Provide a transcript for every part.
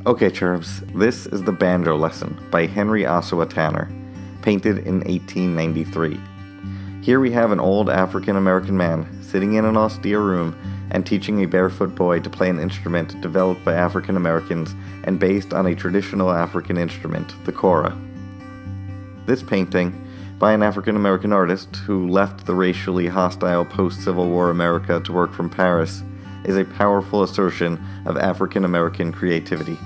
Okay, cherubs, this is The Banjo Lesson by Henry Ossawa Tanner, painted in 1893. Here we have an old African-American man sitting in an austere room and teaching a barefoot boy to play an instrument developed by African Americans and based on a traditional African instrument, the Kora. This painting, by an African American artist who left the racially hostile post-Civil War America to work from Paris, is a powerful assertion of African American creativity.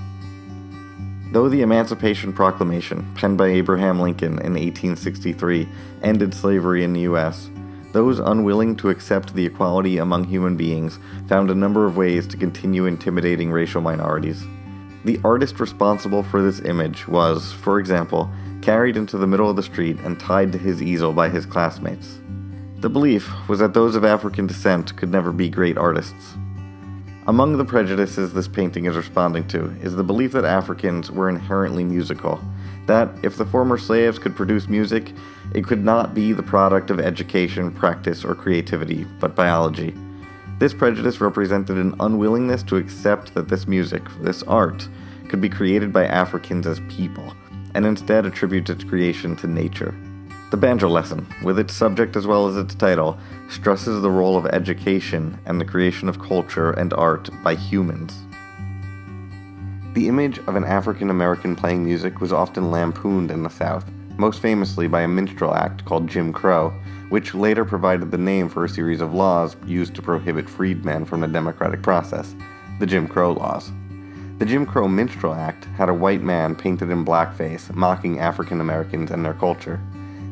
Though the Emancipation Proclamation, penned by Abraham Lincoln in 1863, ended slavery in the U.S., those unwilling to accept the equality among human beings found a number of ways to continue intimidating racial minorities. The artist responsible for this image was, for example, carried into the middle of the street and tied to his easel by his classmates. The belief was that those of African descent could never be great artists. Among the prejudices this painting is responding to is the belief that Africans were inherently musical, that if the former slaves could produce music, it could not be the product of education, practice, or creativity, but biology. This prejudice represented an unwillingness to accept that this music, this art, could be created by Africans as people, and instead attribute its creation to nature. The Banjo Lesson, with its subject as well as its title, stresses the role of education and the creation of culture and art by humans. The image of an African American playing music was often lampooned in the South, most famously by a minstrel act called Jim Crow, which later provided the name for a series of laws used to prohibit freedmen from the democratic process, the Jim Crow laws. The Jim Crow Minstrel Act had a white man painted in blackface mocking African Americans and their culture.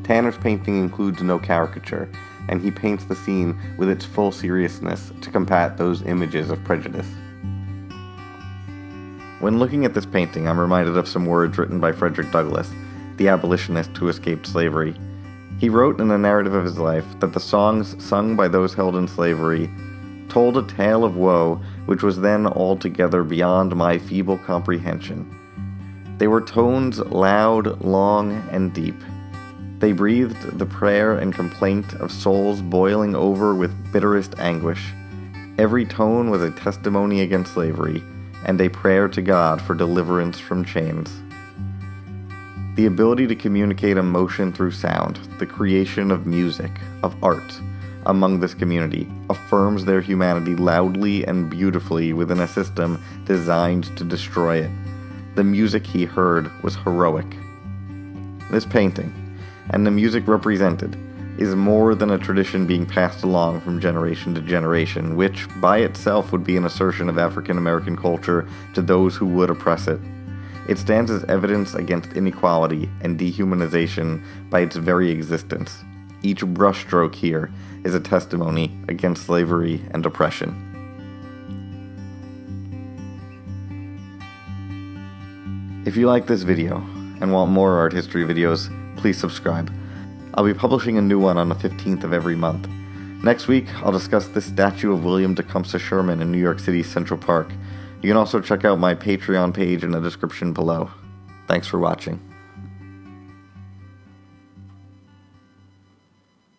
Tanner's painting includes no caricature, and he paints the scene with its full seriousness to combat those images of prejudice. When looking at this painting, I'm reminded of some words written by Frederick Douglass, the abolitionist who escaped slavery. He wrote in the narrative of his life that the songs sung by those held in slavery told a tale of woe which was then altogether beyond my feeble comprehension. They were tones loud, long, and deep. They breathed the prayer and complaint of souls boiling over with bitterest anguish. Every tone was a testimony against slavery, and a prayer to God for deliverance from chains. The ability to communicate emotion through sound, the creation of music, of art, among this community, affirms their humanity loudly and beautifully within a system designed to destroy it. The music he heard was heroic. This painting, and the music represented, is more than a tradition being passed along from generation to generation, which by itself would be an assertion of African American culture to those who would oppress it. It stands as evidence against inequality and dehumanization by its very existence. Each brushstroke here is a testimony against slavery and oppression. If you like this video and want more art history videos, please subscribe. I'll be publishing a new one on the 15th of every month. Next week, I'll discuss this statue of William Tecumseh Sherman in New York City's Central Park. You can also check out my Patreon page in the description below. Thanks for watching.